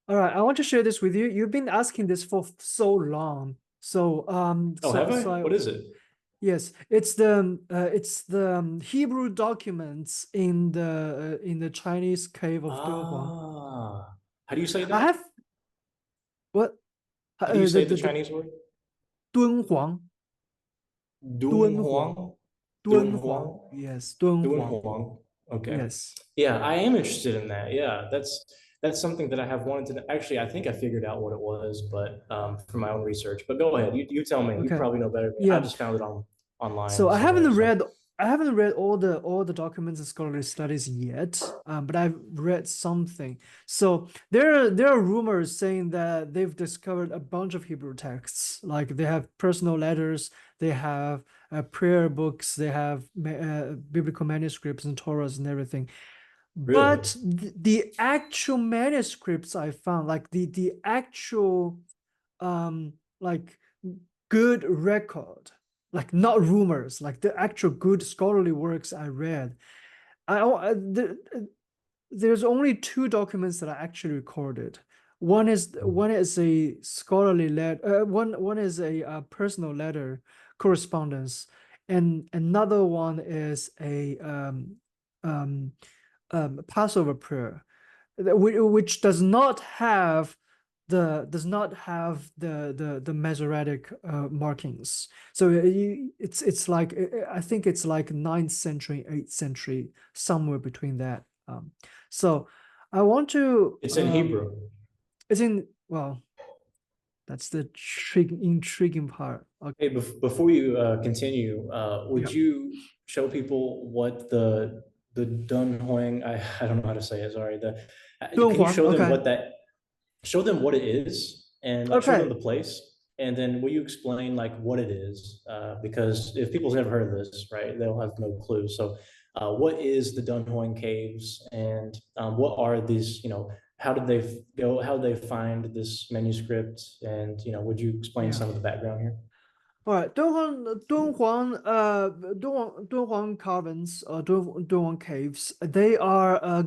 All right, I want to share this with you. You've been asking this for so long. So Oh, have I? I What is it? yes, it's the Hebrew documents in the Chinese cave of Dunhuang. Ah, how do you say I that? have what How do you say the the Chinese word? Dunhuang, Dunhuang, Dunhuang? Dunhuang. Dunhuang? Yes, Dunhuang. Dunhuang. Okay. Yes. Yeah, I am interested in that. Yeah, that's something that I have wanted to actually. I think I figured out what it was, but from my own research. But go ahead. You tell me. You Okay. probably know better than me. I Yeah. just found it So online somewhere. So I haven't read all the documents and scholarly studies yet, but I've read something. So there are rumors saying that they've discovered a bunch of Hebrew texts, like they have personal letters, they have prayer books, they have biblical manuscripts and Torahs and everything. really, But the actual manuscripts I found, like the actual like good record, like not rumors, like the actual good scholarly works I read. There's only two documents that are actually recorded. One is a scholarly letter. One is a personal letter correspondence, and another one is a um, Passover prayer, which does not have the Masoretic markings. So it's like I think it's like ninth century, 8th century, somewhere between that. So I want to it's in Hebrew. it's in well, that's the intriguing part. Okay. Hey, before you continue, would Yeah. you show people what the Dunhuang, I don't know how to say it, sorry. Can you Dunhuang. show them Okay. what that show them what it is and like show them Okay. the place and then will you explain like what it is? Because if people's never heard of this, right, they'll have no clue. So, what is the Dunhuang Caves and what are these? How did they go? How did they find this manuscript? And would you explain Yeah. some of the background here? All right, Dunhuang caverns or Dunhuang caves. They are a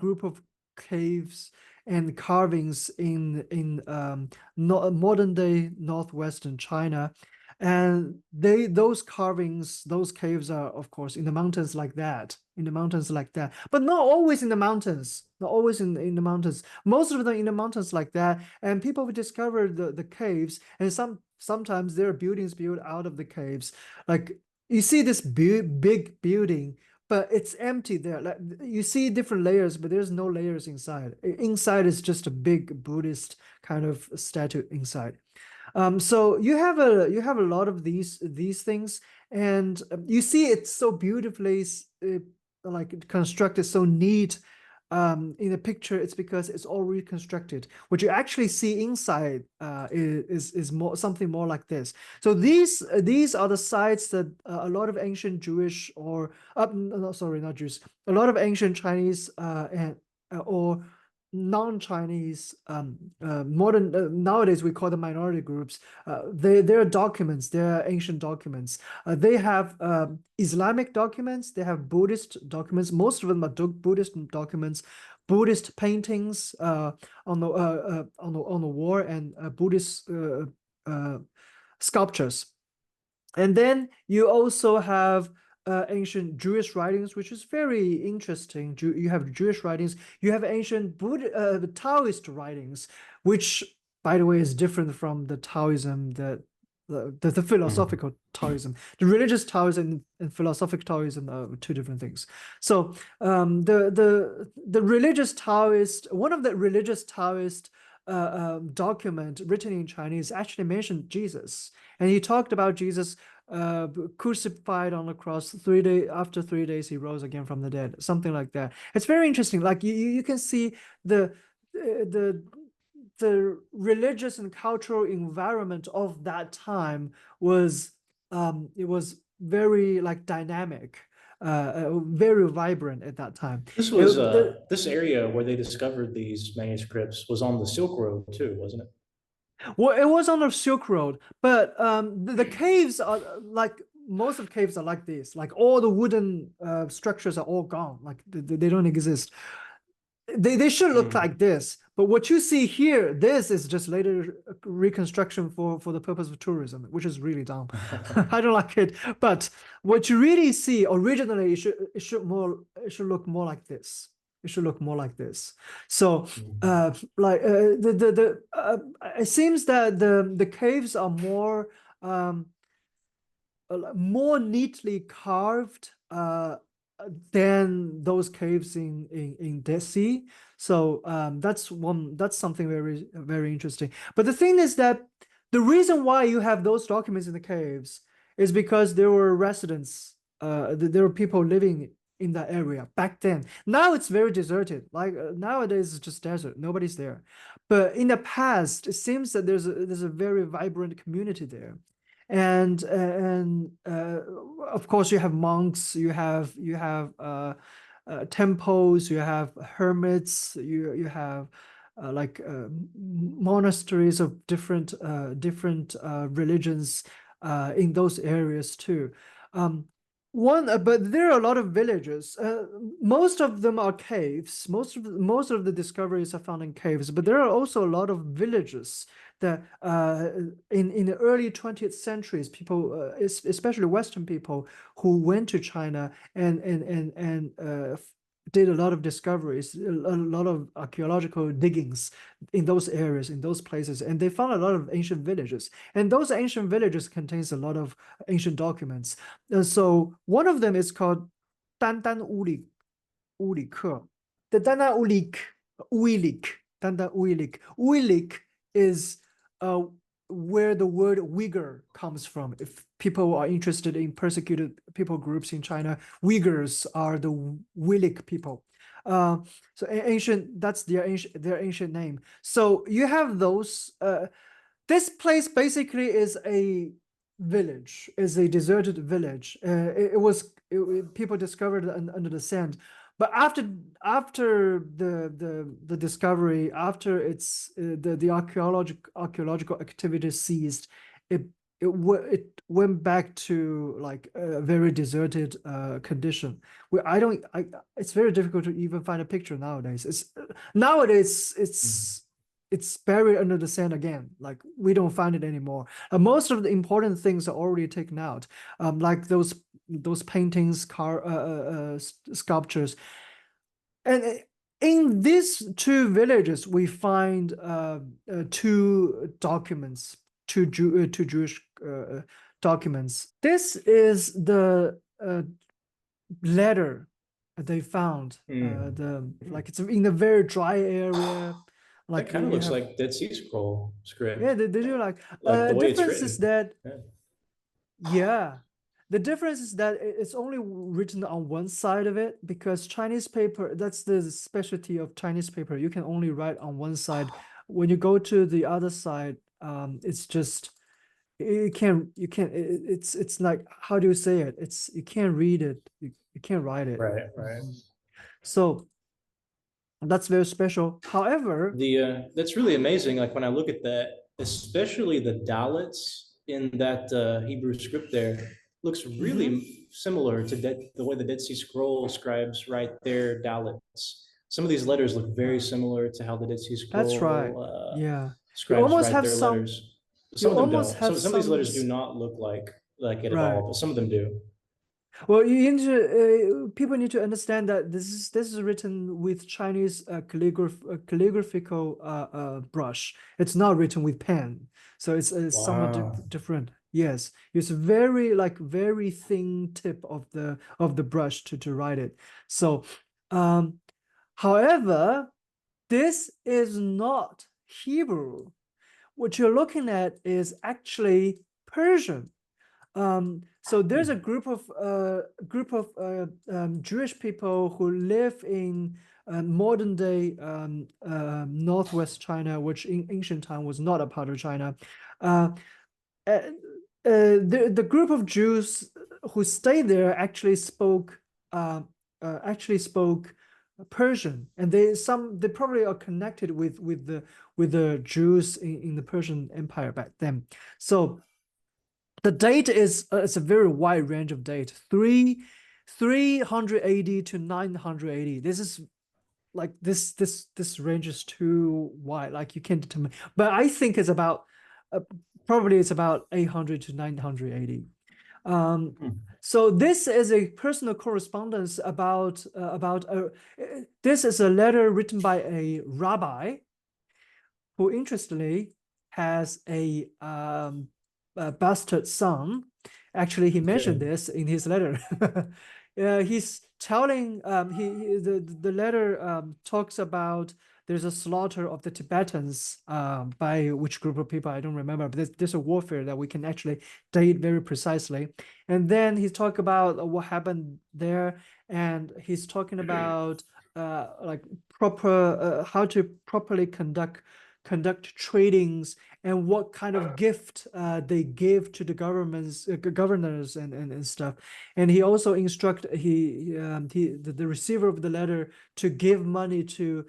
group of caves and carvings in no, modern day northwestern China, and those carvings, those caves are of course in the mountains like that, but not always in the mountains. Not always in the mountains. Most of them in the mountains like that, and people have discovered the caves, and sometimes there are buildings built out of the caves. Like you see this big building, but it's empty there. Like you see different layers, but there's no layers inside. Inside is just a big Buddhist kind of statue inside. So you have a lot of these things, and you see it's so beautifully like constructed, so neat. In the picture, it's because it's all reconstructed. What you actually see inside is more something more like this. So these are the sites that a lot of ancient Jewish or no, sorry, not Jews, a lot of ancient Chinese and or non-Chinese modern nowadays we call them minority groups. They're documents, they're ancient documents. They have Islamic documents, they have Buddhist documents. Most of them are Buddhist documents, Buddhist paintings on the wall, and Buddhist sculptures. And then you also have ancient Jewish writings, which is very interesting. You have Jewish writings. You have ancient Taoist writings, which, by the way, is different from the Taoism that the Mhm. philosophical Taoism. The religious Taoism and philosophic Taoism are two different things. So the religious Taoist, one of the religious Taoist document written in Chinese actually mentioned Jesus, and he talked about Jesus uh, crucified on the cross. 3 days after 3 days, he rose again from the dead. Something like that. It's very interesting. Like you can see the the religious and cultural environment of that time was it was very like dynamic, very vibrant at that time. This It, was the, this area where they discovered these manuscripts was on the Silk Road too, wasn't it? Well, it was on the Silk Road, but the caves are like most of the caves are like this. Like all the wooden structures are all gone. Like they don't exist. They should look like Mm. this, But what you see here, this is just later reconstruction for the purpose of tourism, which is really dumb. I don't like it. But what you really see originally, it should look more like this. It should look more like this. So, it seems that the caves are more neatly carved than those caves in Dead Sea. So that's something very very interesting. But the thing is that the reason why you have those documents in the caves is because there were residents, there were people living in that area back then. Now it's very deserted. Like nowadays, it's just desert. Nobody's there. But in the past, it seems that there's a very vibrant community there, and of course you have monks, you have temples, you have hermits, you have monasteries of different religions in those areas too. Um, but there are a lot of villages. Most of them are caves. Most of the discoveries are found in caves, but there are also a lot of villages that in the early 20th centuries, people, especially Western people, who went to China and did a lot of discoveries, a lot of archaeological diggings in those areas, in those places, and they found a lot of ancient villages. And those ancient villages contains a lot of ancient documents. So one of them is called Dandan Ulik. The Dandan Uilik is where the word Uyghur comes from. If people are interested in persecuted people groups in China, Uyghurs are the Uilik people. So ancient, that's their ancient name. So you have those. This place basically is a village, is a deserted village. People discovered it under the sand. But after the discovery, after the archaeological activity ceased, it it went back to like a very deserted condition. Where it's very difficult to even find a picture nowadays. Nowadays it's buried under the sand again. Like we don't find it anymore. Most of the important things are already taken out, like those paintings, sculptures, and in these two villages we find two documents, two Jewish documents. This is the letter they found. It's in a very dry area. That Like kind of you looks have, like Dead Sea Scroll yeah, script, they do like the way it's difference is written. that, Yeah. yeah, the difference is that it's only written on one side of it, because Chinese paper, that's the specialty of Chinese paper. You can only write on one side. When you go to the other side, it's just it's like, how do you say it? You can't read it. You can't write it. Right, right. So that's very special. However, The that's really amazing. Like when I look at that, especially the Dalits in that Hebrew script there, looks mhm, really similar to the way the Dead Sea Scroll scribes write their Dalits. Some of these letters look very uh, similar to how the Dead Sea that's right. Scroll Yeah. You scribes almost write have their some letters. you Some of them almost don't. have Some of these some letters do not look like it at right. all, but some of them do. Well, people need to understand that this is written with Chinese calligraphical brush. It's not written with pen, so it's somewhat Wow. different. Yes, it's very thin tip of the brush to write it. So, um, however, this is not Hebrew. What you're looking at is actually Persian. So there's a Hmm. group of Jewish people who live in modern day northwest China, which in ancient time was not a part of China. Uh, uh, the group of Jews who stayed there actually spoke Persian, and they probably are connected with the Jews in the Persian Empire back then. So the date is it's a very wide range of date. 300 AD to 900 AD. This is like this range is too wide. Like you can't determine, but I think it's about probably it's about 800 to 980. Um, Hmm. so this is a personal correspondence this is a letter written by a rabbi who interestingly has a bastard son. Actually, he mentioned Okay. this in his letter. He's telling the letter talks about there's a slaughter of the Tibetans by which group of people I don't remember, but there's a warfare that we can actually date very precisely. And then he talk about what happened there, and he's talking about like proper how to properly conduct tradings and what kind of gift they give to the governors and stuff. And he also instruct the receiver of the letter to give money to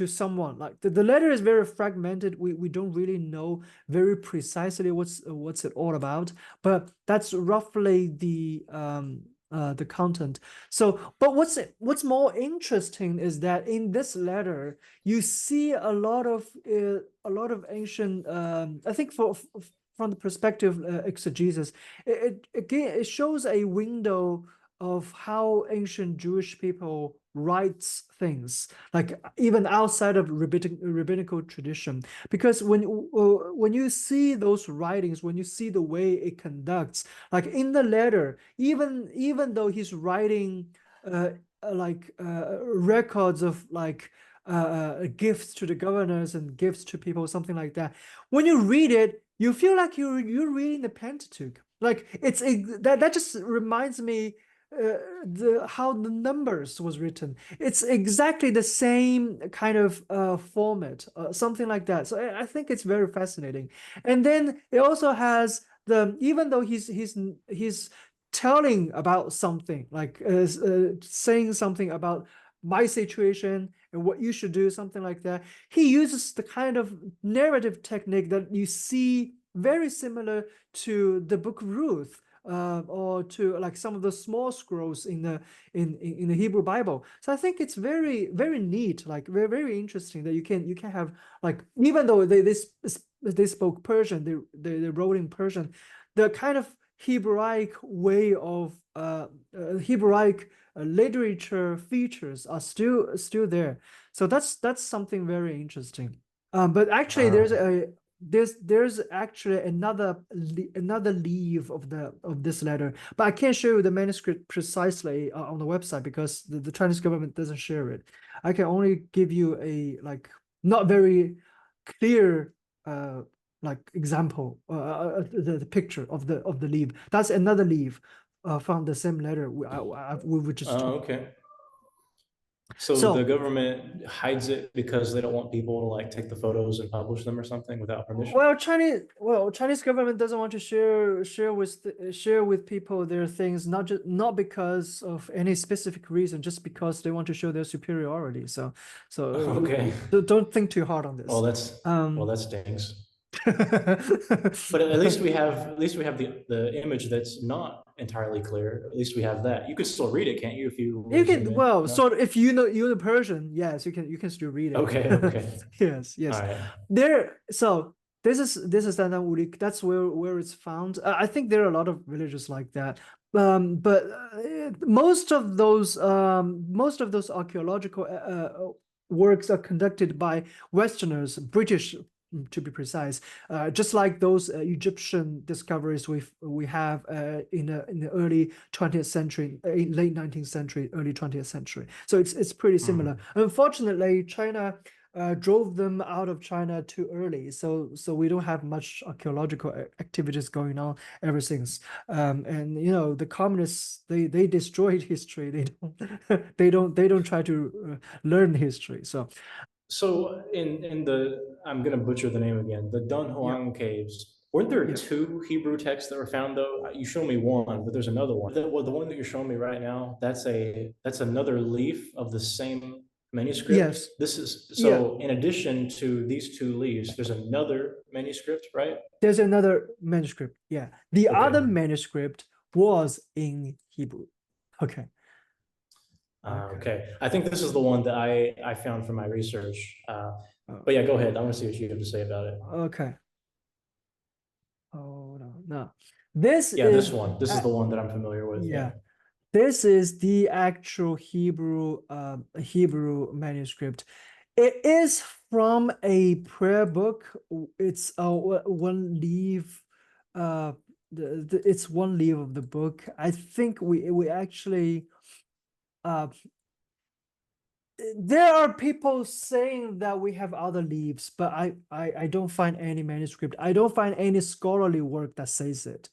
someone. Like the letter is very fragmented. We don't really know very precisely what's it all about, but that's roughly the content. So, but what's more interesting is that in this letter you see a lot of ancient. I think from the perspective exegesis, again it shows a window of how ancient Jewish people writes things, like even outside of rabbinical tradition. Because when you see those writings, when you see the way it conducts, like in the letter, even though he's writing uh, records of gifts to the governors and gifts to people, something like that. When you read it, you feel like you're reading the Pentateuch. Like that just reminds me the how the numbers was written. It's exactly the same kind of format, something like that. So I think it's very fascinating. And then it also has the even though he's telling about something like saying something about my situation and what you should do, something like that. He uses the kind of narrative technique that you see very similar to the book Ruth, or to like some of the small scrolls in the Hebrew Bible. So I think it's very neat, like very interesting that you can have like even though they spoke Persian, they wrote in Persian, the kind of Hebraic way of Hebraic literature features are still there. So that's something very interesting. But actually, Wow. there's actually another leaf of this letter, but I can't show you the manuscript precisely on the website because the Chinese government doesn't share it. I can only give you a like not very clear like example the picture of the leaf. That's another leaf from the same letter we were just Oh, talking. okay. So the So government hides it because they don't want people to like take the photos and publish them or something without permission? Chinese government doesn't want to share with people their things, not because of any specific reason, just because they want to show their superiority. Okay. Don't think too hard on Well, this. that's well, Um, that stinks. But at least we have the image that's not entirely clear. At least we have that. You could still read it, can't you, if you were You to zoom can, in? well, No? sort of, if you know Persian, yes, you can still read it. Okay, okay. Yes, All yes. right. So this is Danang. That's where it's found. I think there are a lot of villages like that. But most of those archaeological works are conducted by Westerners, British to be precise, just like those Egyptian discoveries we have in the early 20th century, late 19th century, early 20th century. So it's pretty similar. Mm. Unfortunately, China drove them out of China too early, so we don't have much archaeological activities going on ever since. And the communists they destroyed history. They don't they don't try to learn history. So So in the I'm gonna butcher the name again, the yeah, Dunhuang caves. Weren't there yeah. two Hebrew texts that were found though? You showed me one, but there's another one. The one that you're showing me right now, that's another leaf of the same manuscript. Yes, This is yeah. so in addition to these two leaves, there's another manuscript, right? There's another manuscript. Yeah, the other Okay. manuscript was in Hebrew. Okay. Okay. Okay, I think this is the one that I found from my research. Oh, But yeah, go ahead. I want to see what you have to say about it. okay. Hold on. No. This Yeah, this is one. This is the one that I'm familiar with. Yeah. yeah. This is the actual Hebrew manuscript. It is from a prayer book. It's one leaf. Uh, it's one leaf of the book. I think we actually there are people saying that we have other leaves, but I don't find any manuscript. I don't find any scholarly work that says it.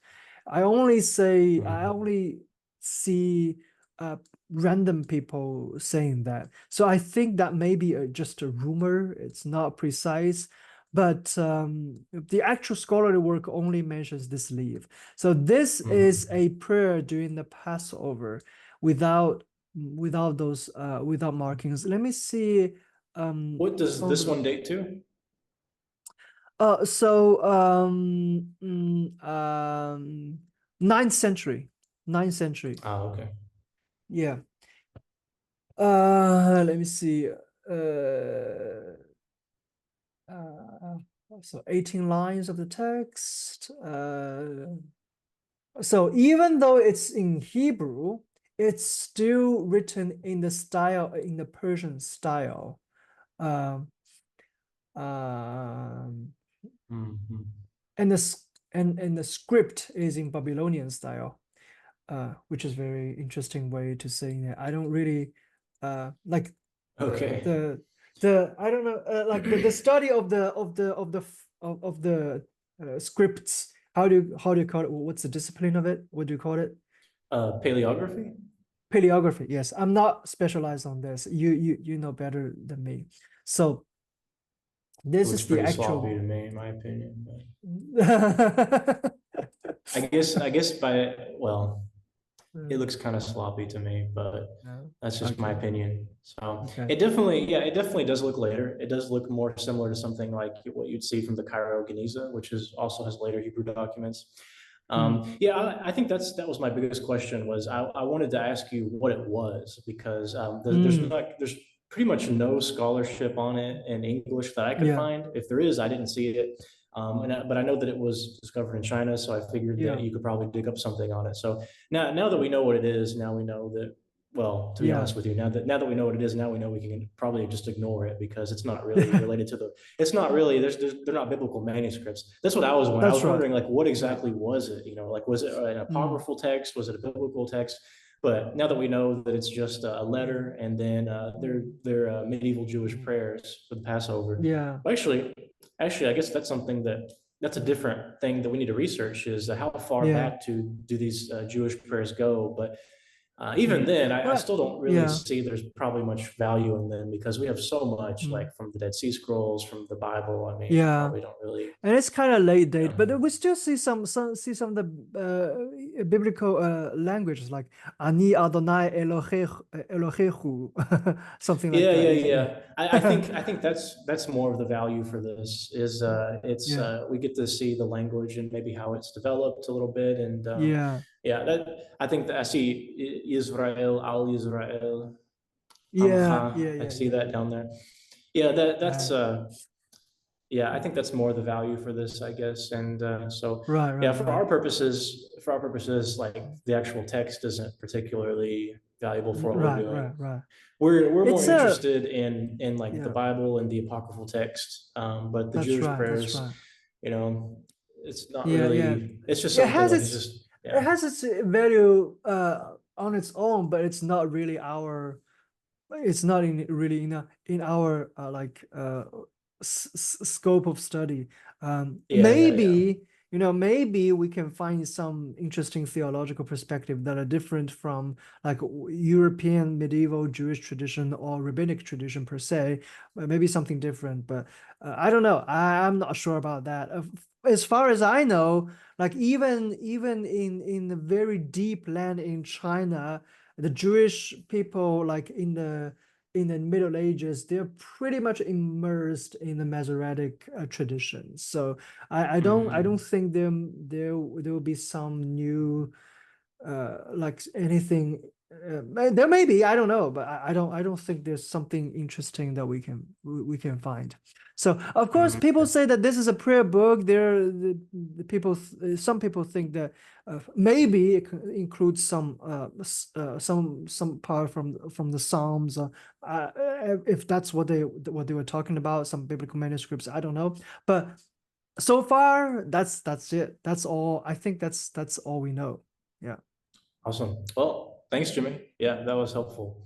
I Mhm. only see uh, random people saying that. So I think that may be just a rumor. It's not precise, but the actual scholarly work only mentions this leaf. So this is Mhm. a prayer during the Passover without without markings. Let me see What does some of this the one date to? so ninth century. Ninth century. Oh, okay. Yeah. Let me see. Uh so 18 lines of the text. So even though it's in Hebrew, it's still written in the style, in the Persian style. Um, um, Mhm. and the script is in Babylonian style, which is very interesting way to saying that. I don't really like Okay. the I don't know like the study of the scripts. How do you call it? What's the discipline of it? What do you call it? Paleography, Paleography. Yes, I'm not specialized on this. You know better than me. So it this looks is the pretty sloppy actual. to me, in my opinion. But I guess well, it Mm, looks kind of sloppy to me, but no. that's just my Okay. opinion. So Okay. it definitely does look later. It does look more similar to something like what you'd see from the Cairo Geniza, which is also has later Hebrew documents. Mm, Yeah, I think that was my biggest question was I wanted to ask you what it was because mm, there's pretty much no scholarship on it in English that I could yeah. find. If there is, I didn't see it. But I know that it was discovered in China, so I figured that Yeah. you could probably dig up something on it. So now that we know what it is, now we know that. Well, to be Yeah. honest with you, now that we know what it is, now we know we can probably just ignore it because it's not really related to the. It's not really. They're not biblical manuscripts. That's what I was wondering. I That's was right. wondering like what Yeah. exactly was it? Like was it an Mm, apocryphal text? Was it a biblical text? But now that we know that it's just a mm, letter and then mm, they're medieval Jewish mm. prayers for the Passover. Yeah. Well, actually, I guess that's something that's a different thing that we need to research is how far Yeah. back do these Jewish prayers go? But even Mm. then, I Well, still don't really yeah. see there's probably much value in them because we have so much Mm, like from the Dead Sea Scrolls, from the Bible. I mean, we yeah. probably don't really, And it's kind of late you date, know. but we still see some of the biblical languages like Ani Adonai Elohechu, something like Yeah, that. yeah, Yeah. yeah. I think that's more of the value for this is it's Yeah. we get to see the language and maybe how it's developed a little bit and Yeah. yeah, that I think that I see Israel al Israel Yeah. Yeah. Amcha. I Yeah. see Yeah. that down there. Yeah, that's Right. yeah, I think that's more the value for this, I guess. And so, Right. yeah, Right. Right. for our purposes, like the actual text isn't particularly valuable for what we're Right. doing. Right. Right. We're more It's a interested in like the yeah. Bible and the apocryphal text, but the That's Jewish right. That's prayers, right. you know, it's not Yeah. Yeah. really. It's just It something has like it's its just it yeah, has its value on its own, but it's not really our. It's not in really in our scope of study. yeah, yeah, yeah, Maybe maybe we can find some interesting theological perspective that are different from like European medieval Jewish tradition or rabbinic tradition per se. Maybe something different, but I don't know. I'm not sure about that. As far as I know, like even in the very deep land in China, the Jewish people, like in the Middle Ages, they're pretty much immersed in the Masoretic tradition. So I don't hmm think there will be some new like anything There may be, I don't know, but I don't think there's something interesting that we can find. So of course, Mm, people okay. say that this is a prayer book. The people, some people think that maybe it includes some part from the Psalms. If that's what they were talking about, some biblical manuscripts. I don't know, but so far that's it. That's all. I think that's all we know. Yeah. Awesome. Well, thanks, Jimmy. Yeah, that was helpful.